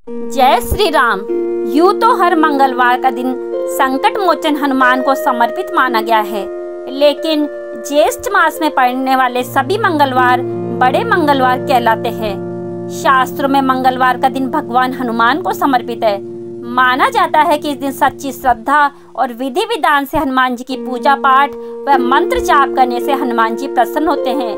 जय श्री राम। यूं तो हर मंगलवार का दिन संकट मोचन हनुमान को समर्पित माना गया है, लेकिन ज्येष्ठ मास में पड़ने वाले सभी मंगलवार बड़े मंगलवार कहलाते हैं। शास्त्रों में मंगलवार का दिन भगवान हनुमान को समर्पित है। माना जाता है कि इस दिन सच्ची श्रद्धा और विधि विधान से हनुमान जी की पूजा पाठ व मंत्र जाप करने से हनुमान जी प्रसन्न होते हैं।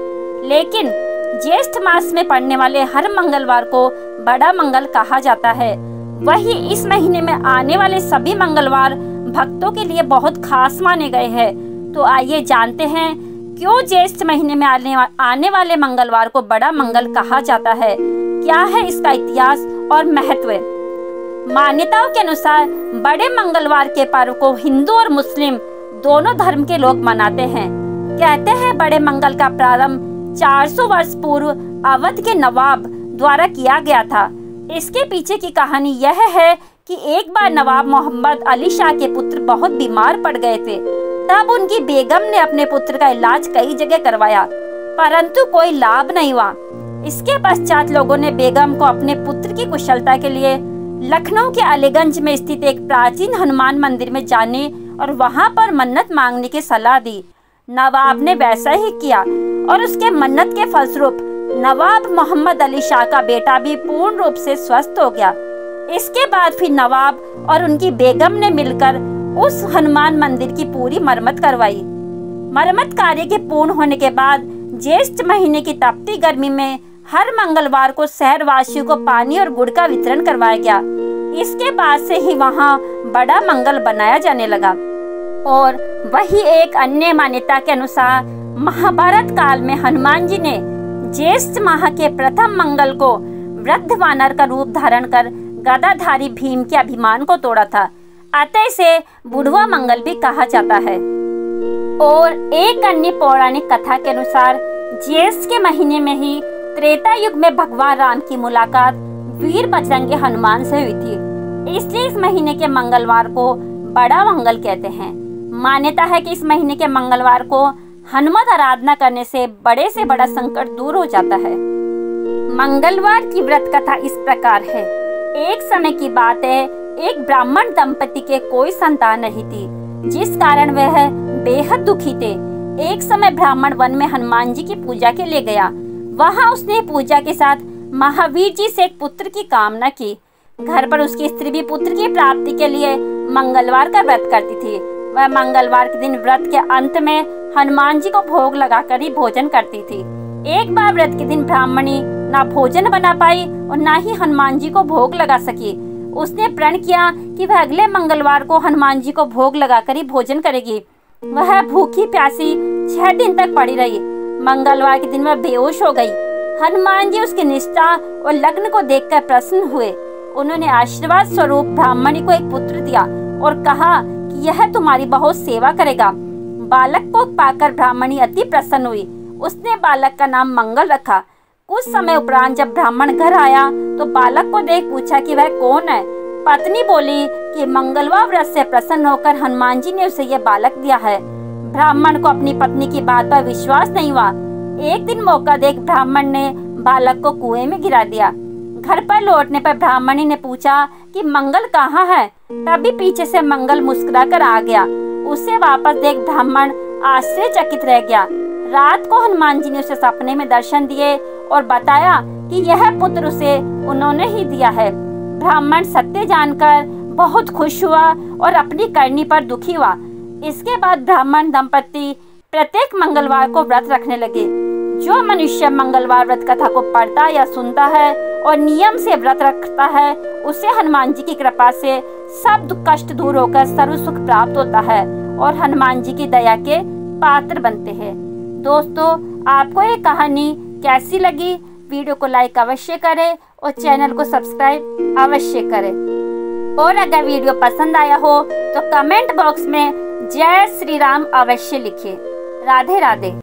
लेकिन ज्येष्ठ मास में पड़ने वाले हर मंगलवार को बड़ा मंगल कहा जाता है। वही इस महीने में आने वाले सभी मंगलवार भक्तों के लिए बहुत खास माने गए हैं। तो आइए जानते हैं क्यों ज्येष्ठ महीने में आने वाले मंगलवार को बड़ा मंगल कहा जाता है। क्या है इसका इतिहास और महत्व। मान्यताओं के अनुसार बड़े मंगलवार के पर्व को हिंदू और मुस्लिम दोनों धर्म के लोग मनाते हैं। कहते हैं बड़े मंगल का प्रारंभ 400 वर्ष पूर्व अवध के नवाब द्वारा किया गया था। इसके पीछे की कहानी यह है कि एक बार नवाब मोहम्मद अली शाह के पुत्र बहुत बीमार पड़ गए थे। तब उनकी बेगम ने अपने पुत्र का इलाज कई जगह करवाया, परंतु कोई लाभ नहीं हुआ। इसके पश्चात लोगों ने बेगम को अपने पुत्र की कुशलता के लिए लखनऊ के अलीगंज में स्थित एक प्राचीन हनुमान मंदिर में जाने और वहां पर मन्नत मांगने की सलाह दी। नवाब ने वैसा ही किया और उसके मन्नत के फलस्वरूप नवाब मोहम्मद अली शाह का बेटा भी पूर्ण रूप से स्वस्थ हो गया। इसके बाद फिर नवाब और उनकी बेगम ने मिलकर उस हनुमान मंदिर की पूरी मरम्मत करवाई। मरम्मत कार्य के पूर्ण होने के बाद ज्येष्ठ महीने की तपती गर्मी में हर मंगलवार को शहरवासियों को पानी और गुड़ का वितरण करवाया गया। इसके बाद से ही वहाँ बड़ा मंगल बनाया जाने लगा। और वही एक अन्य मान्यता के अनुसार महाभारत काल में हनुमान जी ने ज्येष्ठ माह के प्रथम मंगल को वृद्ध वानर का रूप धारण कर गदाधारी भीम के अभिमान को तोड़ा था। अतः इसे बुढ़वा मंगल भी कहा जाता है। और एक अन्य पौराणिक कथा के अनुसार ज्येष्ठ के महीने में ही त्रेता युग में भगवान राम की मुलाकात वीर बजरंगी हनुमान से हुई थी। इसलिए इस महीने के मंगलवार को बड़ा मंगल कहते हैं। मान्यता है कि इस महीने के मंगलवार को हनुमत आराधना करने से बड़ा संकट दूर हो जाता है। मंगलवार की व्रत कथा इस प्रकार है। एक समय की बात है, एक ब्राह्मण दंपति के कोई संतान नहीं थी, जिस कारण वह बेहद दुखी थे। एक समय ब्राह्मण वन में हनुमान जी की पूजा के लिए गया। वहां उसने पूजा के साथ महावीर जी से एक पुत्र की कामना की। घर पर उसकी स्त्री भी पुत्र की प्राप्ति के लिए मंगलवार का व्रत करती थी। वह मंगलवार के दिन व्रत के अंत में हनुमान जी को भोग लगाकर ही भोजन करती थी। एक बार व्रत के दिन ब्राह्मणी ना भोजन बना पाई और ना ही हनुमान जी को भोग लगा सकी। उसने प्रण किया कि वह अगले मंगलवार को हनुमान जी को भोग लगाकर ही भोजन करेगी। वह भूखी प्यासी 6 दिन तक पड़ी रही। मंगलवार के दिन वह बेहोश हो गई। हनुमान जी उसकी निष्ठा और लग्न को देखकर प्रसन्न हुए। उन्होंने आशीर्वाद स्वरूप ब्राह्मणी को एक पुत्र दिया और कहा कि यह तुम्हारी बहुत सेवा करेगा। बालक को पाकर ब्राह्मणी अति प्रसन्न हुई। उसने बालक का नाम मंगल रखा। कुछ समय उपरांत जब ब्राह्मण घर आया तो बालक को देख पूछा कि वह कौन है। पत्नी बोली कि मंगलवार व्रत से प्रसन्न होकर हनुमान जी ने उसे यह बालक दिया है। ब्राह्मण को अपनी पत्नी की बात पर विश्वास नहीं हुआ। एक दिन मौका देख ब्राह्मण ने बालक को कुएं में गिरा दिया। घर पर लौटने पर ब्राह्मणी ने पूछा कि मंगल कहाँ है। तभी पीछे से मंगल मुस्कुराकर आ गया। उसे वापस देख ब्राह्मण आश्चर्यचकित रह गया। रात को हनुमान जी ने उसे सपने में दर्शन दिए और बताया कि यह पुत्र उसे उन्होंने ही दिया है। ब्राह्मण सत्य जानकर बहुत खुश हुआ और अपनी करनी पर दुखी हुआ। इसके बाद ब्राह्मण दंपति प्रत्येक मंगलवार को व्रत रखने लगे। जो मनुष्य मंगलवार व्रत कथा को पढ़ता या सुनता है और नियम से व्रत रखता है, उसे हनुमान जी की कृपा से सब दुख कष्ट दूर होकर सर्व सुख प्राप्त होता है और हनुमान जी की दया के पात्र बनते हैं। दोस्तों, आपको ये कहानी कैसी लगी? वीडियो को लाइक अवश्य करें और चैनल को सब्सक्राइब अवश्य करें। और अगर वीडियो पसंद आया हो तो कमेंट बॉक्स में जय श्री राम अवश्य लिखिए। राधे राधे।